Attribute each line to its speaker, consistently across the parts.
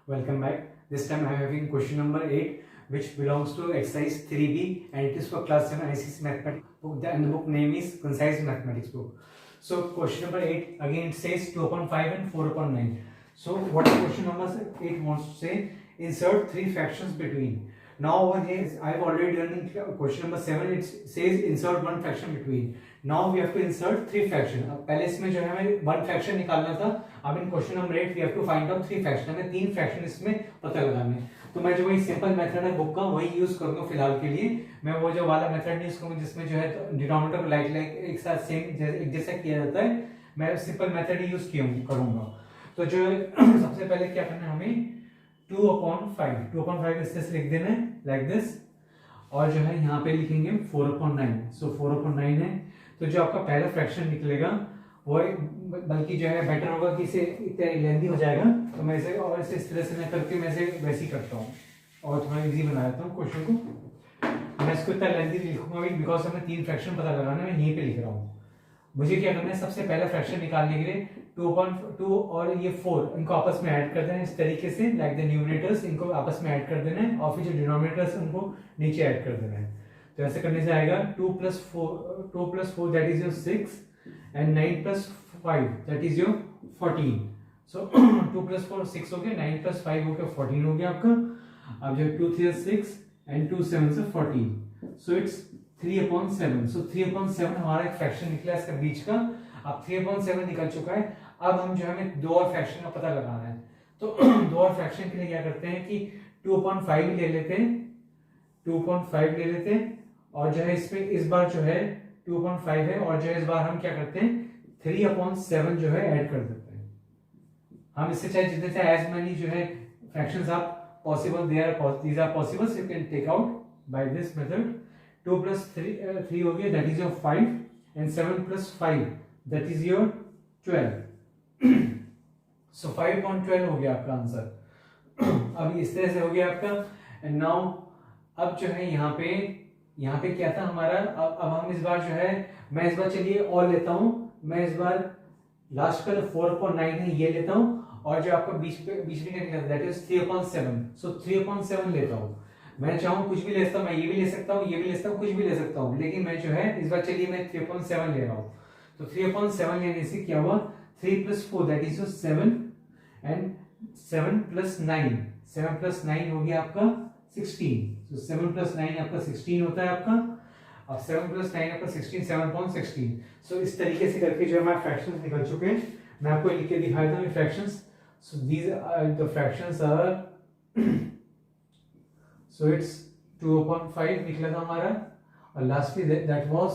Speaker 1: Welcome back. This time I am having question number 8 which belongs to exercise 3B and it is for class 7 ICC mathematics book and the book name is Concise Mathematics book. So question number 8 again it says 2/5 and 4/9. So what question number 8 wants to say? Insert three fractions between. Now over here I have already done in question number 7 it says insert one fraction between. Now we have to insert three fraction. अब पहले इसमें जो है हमें one fraction निकालना था. अब in question number 8 we have to find out three fraction. हमें तीन फ्रैक्शन इसमें पता लगाने. तो मैं जो वही सिंपल मेथड है बुक का वही यूज करूंगा फिलहाल के लिए. मैं वो जो वाला मेथड यूज करूंगा जिसमें जो है डिनोमिनेटर को लाइक एक साथ सेम एक जैसा किया जाता है. मैं सिंपल मेथड ही यूज करूंगा. तो जो सबसे पहले क्या करना है हमें 2/5 इस तरह से लिख देना है लाइक दिस. और जो है यहाँ पे लिखेंगे 4/9. सो 4/9 है. तो जो आपका पहला फ्रैक्शन निकलेगा वो बल्कि जो है बेटर होगा कि इसे इतना लेंथी हो जाएगा. तो मैं इसे और इसे इस तरह से मैं करके मैं इसे वैसे ही करता हूँ और थोड़ा इजी बना देता हूँ क्वेश्चन को. मैं इसको इतना लेंथी लिखूंगा भी बिकॉज हमें तीन फ्रैक्शन पता लगाना है. मैं यहीं पे लिख रहा हूँ. मुझे क्या करना है सबसे पहला फ्रैक्शन निकालने के लिए 2 और ये 4 इनको आपस में ऐड कर देना है इस तरीके से लाइक द न्यूमरेटर्स इनको आपस में ऐड कर देना है और फिर जो डिनोमिनेटर्स उनको नीचे ऐड कर देना है. तो ऐसे करने से आएगा 2 + 4 that is your 6 and 9 + 5 that is your 14. सो 2 + 4 6 हो गया, 9 + 5 हो गया 14 हो गया आपका. अब जो 2 3 6 एंड 2 7 से 14. So it's 3/7. सो 3/7 हमारा एक फ्रैक्शन निकला इसका बीच का. अब 3/7 निकल चुका है. अब हम जो हमें दो और फ्रैक्शन का पता लगाना है. तो दो और फ्रैक्शन के लिए क्या करते हैं कि 2/5 ले लेते हैं. 2/5 ले लेते हैं और जो है इसमें इस बार जो है 2/5 है और जो है इस बार हम क्या करते हैं 3/7 जो है ऐड कर देते हैं. हम इससे चाहे जितने चाहे एज मेनी जो है फ्रैक्शंस आप possible these are possible so you can take out by this method. 2 + 3 हो गया that is your 5 and 7 + 5 that is your 12. So 5/12 हो गया आपका आंसर. अब इस तरह से हो गया आपका. एंड नाउ अब जो है यहाँ पे क्या था हमारा. अब हम इस बार जो है मैं इस बार चलिए और लेता हूं. मैं इस बार लास्ट का 4/9 है ये लेता हूं और जो आपका बीच में क्या निकला दैट इज 3/7. सो 3/7 लेता हूं. मैं चाहूं कुछ भी ले सकता हूं. मैं ये भी ले सकता हूं, ये भी ले सकता हूं, कुछ भी ले सकता हूं. लेकिन मैं जो है इस बार चलिए मैं 3/7 ले रहा हूं. तो 3/7 लेने से क्या हुआ 3 + 4 दैट इज 7 एंड 7 + 9 7 + 9 हो गया आपका 16. तो 7 + 9 आपका 16 होता है आपका. अब 7 + 9 आपका 16 7/16. सो इस तरीके से करके जो हमारे फ्रैक्शंस निकल चुके हैं. मैं आपको लिख के दिखा देता हूँ fractions. So these are the fractions are so it's 2/5 निकला था हमारा और लास्टली दैट वाज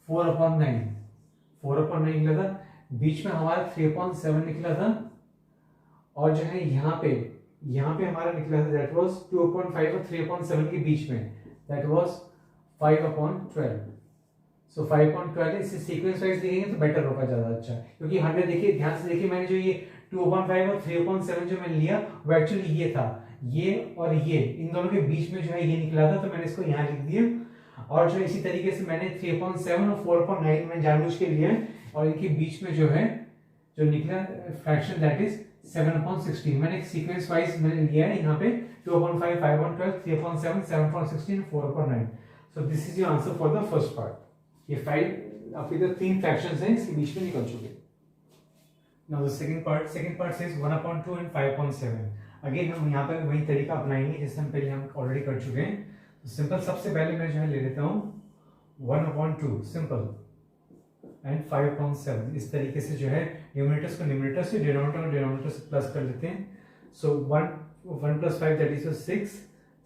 Speaker 1: 4/9 निकला था. बीच में हमारा 3/7 निकला था और जो है यहाँ पे हमारा निकला था दैट वाज 2/5 और 3/7 के बीच में दैट वाज 5/12. सो 5/12 इसे सीक्वेंस वाइज देखेंगे तो बेटर होगा ज्यादा अच्छा. क्योंकि हमने देखिए ध्यान से देखिए मैंने जो ये 2/5 और 3/7 जो मैंने लिया वो एक्चुअली ये था. ये और ये इन दोनों के बीच में जो है ये निकला था तो मैंने इसको यहाँ लिख दिया. और जो इसी तरीके से मैंने 3/7 और 4/9 में जानबूझ के लिया है और इनके बीच में जो है जो निकला फ्रैक्शन दैट इज 7/16. मैंने सीक्वेंस वाइज मैंने लिया है यहाँ पे 2/5 5/12 3/7 7/16 4/9. So this is your answer for the first part. ये 5 आपके इधर तीन फ्रैक्शंस हैं इसके बीच में निकल चुके. Now the second part says 1/2 and 5/7. Again हम यहाँ पे वही तरीका अपनाएंगे जिससे हम पहले हम ऑलरेडी कर चुके हैं. तो सिंपल सबसे पहले मैं जो है ले लेता हूँ 1/2 सिंपल एंड 5/7. इस तरीके से जो है न्यूमरेटर्स को न्यूमरेटर से डिनोमिनेटर से प्लस कर लेते हैं. सो 1 + 5 दैट इज 6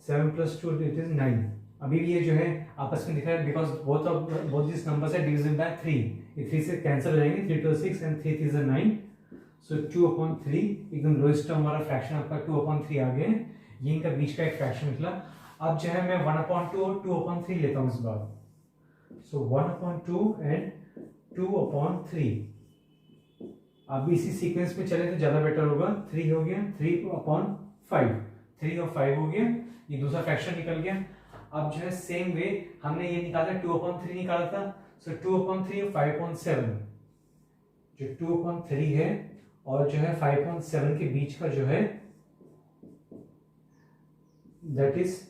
Speaker 1: 7 + 2 दैट इज 9. अभी भी ये जो है आपस में दिख रहा है because both this numbers are divisible by 3. ये 3 से कैंसिल हो जाएंगे. 3 2 6 एंड 3 3 9. सो 2/3 एकदम लोएस्ट टर्म वाला फ्रैक्शन आपका 2/3 आ गया. ये इनका बीच का एक फ्रैक्शन निकला. अब जो है मैं 1/2 और 2/3 लेता हूँ इस बार. सो 1/2 एंड 2/3. अब इसी सीक्वेंस में चले तो ज्यादा बेटर होगा. 3 हो गया 3/5 3 और 5 हो गया. ये दूसरा फ्रैक्शन निकल गया. अब जो है सेम वे हमने ये निकाला 2/3 निकाला था. सो 2/3 और 5/7 जो 2/3 है और जो है 5.7 के बीच का जो है दैट इज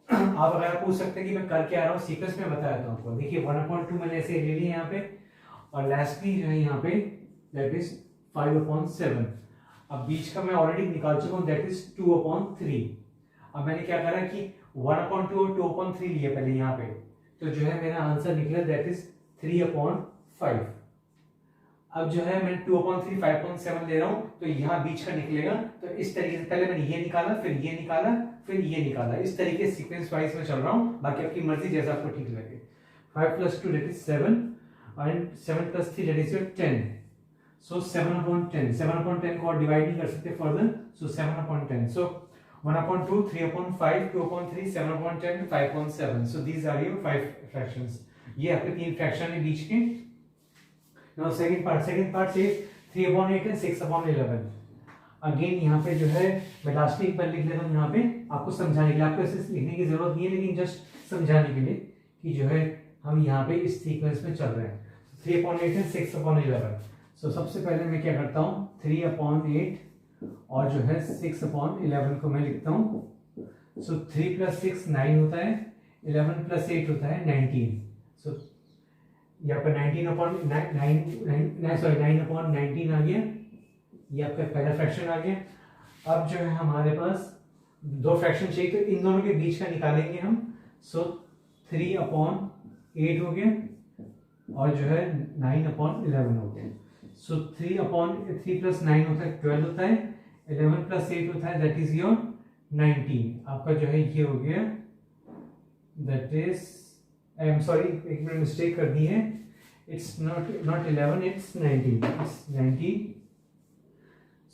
Speaker 1: आप अगर आप पूछ सकते हैं कि मैं कर क्या रहा हूँ, सीक्वेंस में बताया था आपको। देखिए 1/2 मैंने ऐसे ले ली यहाँ पे, और लास्टली जो है यहाँ पे दैट इज 5/7। अब बीच का मैं ऑलरेडी निकाल चुका हूँ, दैट इज 2/3। अब मैंने क्या करा कि 1/2 और 2/3 लिए पहले यहाँ पे, तो जो है मेरा आंसर निकला दैट इज 3/5। अब जो है मैं 2/3 5/7 ले रहा हूँ, तो यहाँ बीच का निकलेगा। तो इस तरीके से पहले मैंने ये निकाला, फिर ये निकाला, फिर ये निकाला, इस तरीके से सीक्वेंस वाइज में चल रहा हूँ। बाकी आपकी मर्जी, जैसा आपको ठीक लगे। 5 + 2 that is 7 and 7 + 3 that is 10। So 7/10, 7/10 को और डिवाइड नहीं कर सकते further, so 7/10। So 1/2, 3/5, 2/3, 7/10, 5/7। So these are your 5 fractions. ये आपके 3 फ्रैक्शन है बीच के। नाउ सेकंड पार्ट से 3/8 एंड 6/11। अगेन यहाँ पे जो है मैं लास्ट एक बार लिख लेता हूँ यहाँ पे, आपको समझाने के लिए। आपको ऐसे लिखने की जरूरत नहीं है, लेकिन जस्ट समझाने के लिए कि जो है हम यहाँ पे इस सीक्वेंस में चल रहे हैं। 3/8 एंड 6/11। सो सबसे पहले मैं क्या करता हूँ, 3/8 और जो है 6/11 को मैं लिखता हूँ। सो 3 + 6 9 होता है, 11 + 8 होता है 19। सो यहाँ पर 9/19 आ गया। ये आपका पहला फ्रैक्शन आ गया। अब जो है हमारे पास 2 फ्रैक्शन चाहिए, तो इन दोनों के बीच का निकालेंगे हम। सो 3/8 हो गया, और जो है 9/11 हो गया। सो 3 + 9 होता है 12 होता है, 11 + 8 होता है दैट इज योर 19। आपका जो है ये हो गया, that is, I am sorry, एक मैंने मिस्टेक कर दी है। It's not 11, it's 19, it's 19।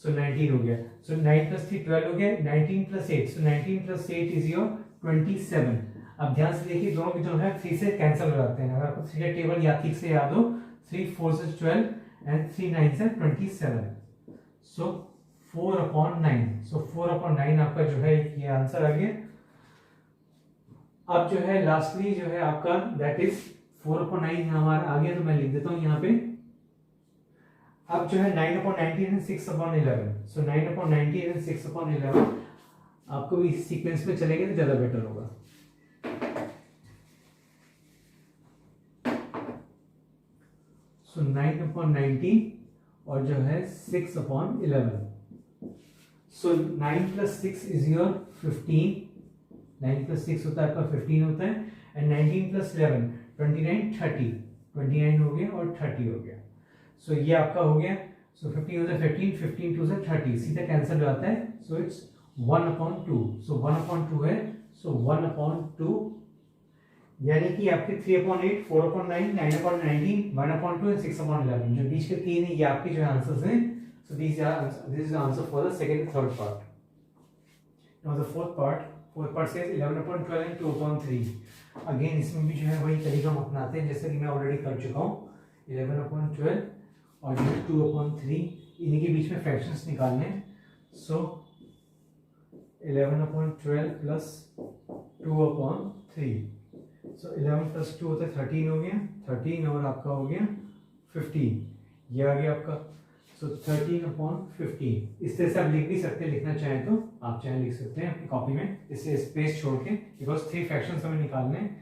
Speaker 1: सो 19 हो गया। सो 9 + 3 12 हो गया, 19 + 8, सो 19 + 8 इज योर 27। अब ध्यान से देखिए, दोनों के जो है 3 से कैंसिल हो जाते हैं। अगर आपको 3 का टेबल या ठीक से याद हो, 3 4 से 12 एंड 3 9 से 27। सो 4/9। सो 4/9 आपका जो है ये आंसर आ गया। अब जो है लास्टली जो है आपका दैट इज 4/9 हमारा आ गया, तो मैं लिख देता हूँ यहाँ पे। अब जो है 9/19 एंड 6/11। सो 9/19 एंड 6/11 आपको भी इस सीक्वेंस में चलेंगे तो ज्यादा बेटर होगा। सो 9/19 और जो है 6/11। सो 9 + 6 इज योर 15। 9 + 6 होता है आपका 15 होता है, एंड 19 + 11 29 30। 29 हो गया और 30 हो गया। सो ये आपका हो गया। सो 15 होता है 15, 15 2 से 30, सीधा कैंसिल हो जाता है। So it's 1/2। सो 1/2 है, सो 1/2 यानी कि आपके 3/8, 4/9, 9/19, 1/2 एंड 6/11 जो बीच के 3 है, ये आपके जो आंसर्स हैं। So this is answer for the second and third part. Now the fourth part से 11/12 एंड 2/3। अगेन इसमें भी जो है वही तरीका हम अपनाते हैं जैसे कि मैं ऑलरेडी कर चुका हूँ। 11/12 और जो 2/3, इन्हीं के बीच में फ्रैक्शंस निकालने हैं। सो 11/12 प्लस 2/3। सो 11 + 2 होता है 13 हो गया, 13 और आपका हो गया 15, ये आ गया आपका। सो 13/15। इस तरह से आप लिख भी सकते हैं, लिखना चाहें तो आप चाहे लिख सकते हैं अपनी कॉपी में, इससे स्पेस छोड़ के, बिकॉज 3 फ्रैक्शंस हमें निकालने हैं।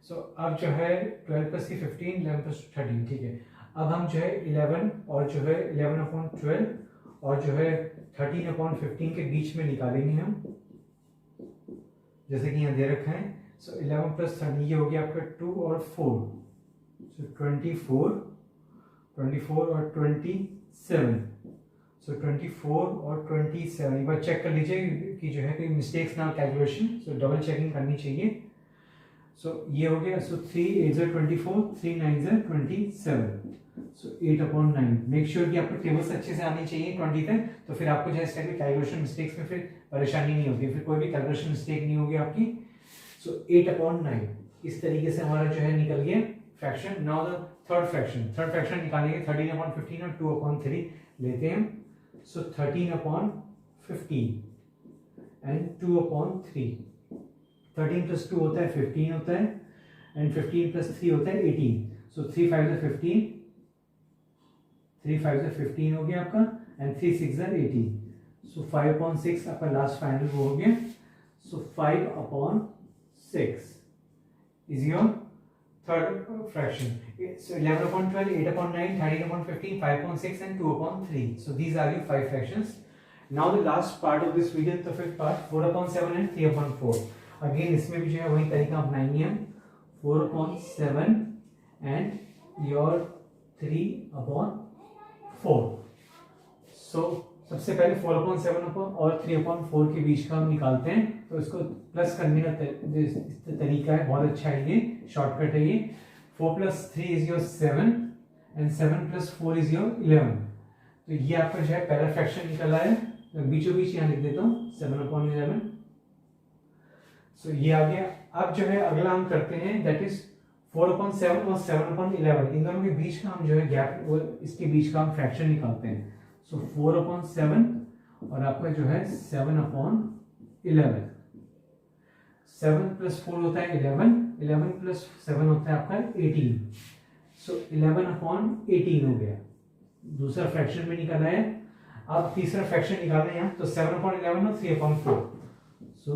Speaker 1: सो अब जो है 12 + 3 15, 11 + 2 13, ठीक है। अब हम जो है 11 और जो है 11/12 और जो है 13/15 के बीच में निकालेंगे हम, जैसे कि यहाँ दे रखा है। सो 11 + 13 ये हो गया आपका 2 और 4। सो 24 और 27। सो 24 और 27, एक बार चेक कर लीजिए कि जो है कोई मिस्टेक्स ना कैलकुलेशन, सो डबल चेकिंग करनी चाहिए। सो ये हो गया। सो 3 8 × 24, 3 9 × 27। सो 8/9। मेक श्योर कि आपको टेबल्स अच्छे से आनी चाहिए 20 तक, तो फिर आपको जो है इस टाइप की कैलकुलेशन मिस्टेक्स में फिर परेशानी नहीं होगी, फिर कोई भी कैलकुलेशन मिस्टेक नहीं होगी आपकी। सो 8/9 इस तरीके से हमारा जो है निकल गया fraction. Now the third fraction निकालेंगे 13/15 और 2/3 लेते हैं। सो 13/15 एंड 2/3। 13 + 2 होता है 15 होता है, एंड 15 + 3 होता है 18। सो 3 5 = 15, 3 5 = 15 हो गया आपका, एंड 3 6 = 18। सो 5/6 आपका लास्ट फाइनल वो हो गया। So 5 upon 6 is your third fraction. So 11 upon 12, 8 upon 9, 13 upon 15, 5 upon 6 and 2 upon 3. So these are your 5 fractions. Now the last part of this video, the fifth part, 4 upon 7 and 3 upon 4. Again इसमें भी जो है वही तरीका अपनाएंगे हम, 4 upon 7 and your 3 upon 4. So सबसे पहले 4 upon 7 upon और 3 upon 4 के बीच का हम निकालते हैं. तो इसको प्लस करने का तरीका है, बहुत अच्छा है, ये शॉर्टकट है. ये 4 plus 3 is your 7 and 7 plus 4 is your 11. तो ये आपका जो है पहला फ्रैक्शन निकला है. तो बीचों बीच यहाँ लिख देता हूँ 7 upon 11. सो ये आ गया. अब जो है अगला हम करते हैं, दैट इज 4 upon 7 और 7 upon 11. इन दोनों के बीच का हम जो है गैप, वो इसके बीच का हम फ्रैक्शन निकालते हैं. सो 4 upon 7 और आपका जो है 7 upon 11. 7 plus 4 होता है 11, 11 plus 7 होता है आपका 18. सो 11 upon 18 हो गया. दूसरा फ्रैक्शन में निकाला है. अब तीसरा फ्रैक्शन निकालना है यहाँ, तो 7 upon 11 और 3 upon 4. सो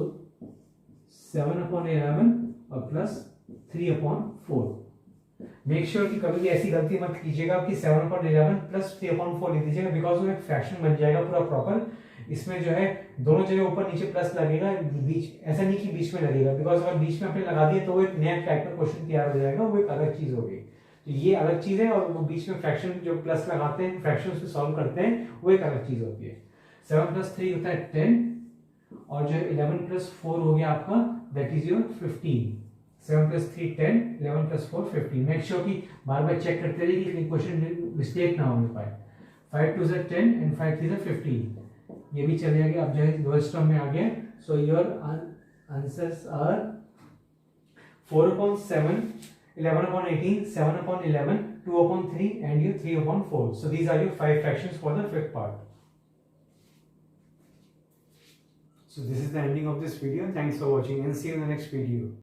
Speaker 1: 7 upon 11 और प्लस 3 upon 4. मेक श्योर कि कभी भी ऐसी गलती मत कीजिएगा कि 7 upon 11 प्लस 3 upon 4 लिख दीजिएगा, बिकॉज वो एक फ्रैक्शन बन जाएगा पूरा प्रॉपर. इसमें जो है दोनों जगह ऊपर नीचे प्लस लगेगा, बीच ऐसा नहीं कि बीच में लगेगा, बिकॉज अगर बीच में आपने लगा दिया तो वो एक नया टाइप का क्वेश्चन तैयार हो जाएगा, वो एक अलग चीज होगी. तो ये अलग चीज है, और वो बीच में फ्रैक्शन जो प्लस लगाते हैं, फ्रैक्शन से सॉल्व करते हैं, वो एक अलग चीज होती है. 7 plus 3 होता है 10, और जो 11 plus 4 हो गया आपका, that is your 15. 7 plus 3 10, 11 plus 4 15. Make sure कि बार बार चेक करते रहिए कि क्वेश्चन मिस्टेक ना होने पाए. 5 2 10 एंड 5 3 15. ये भी चले गया. अब जो है लोएस्ट टर्म में आ गया. So your answers are 4 upon 7, 11 upon 18, 7 upon 11, 2 upon 3 and your 3 upon 4. So these are your 5 fractions for the fifth part. So this is the ending of this video. Thanks for watching and see you in the next video.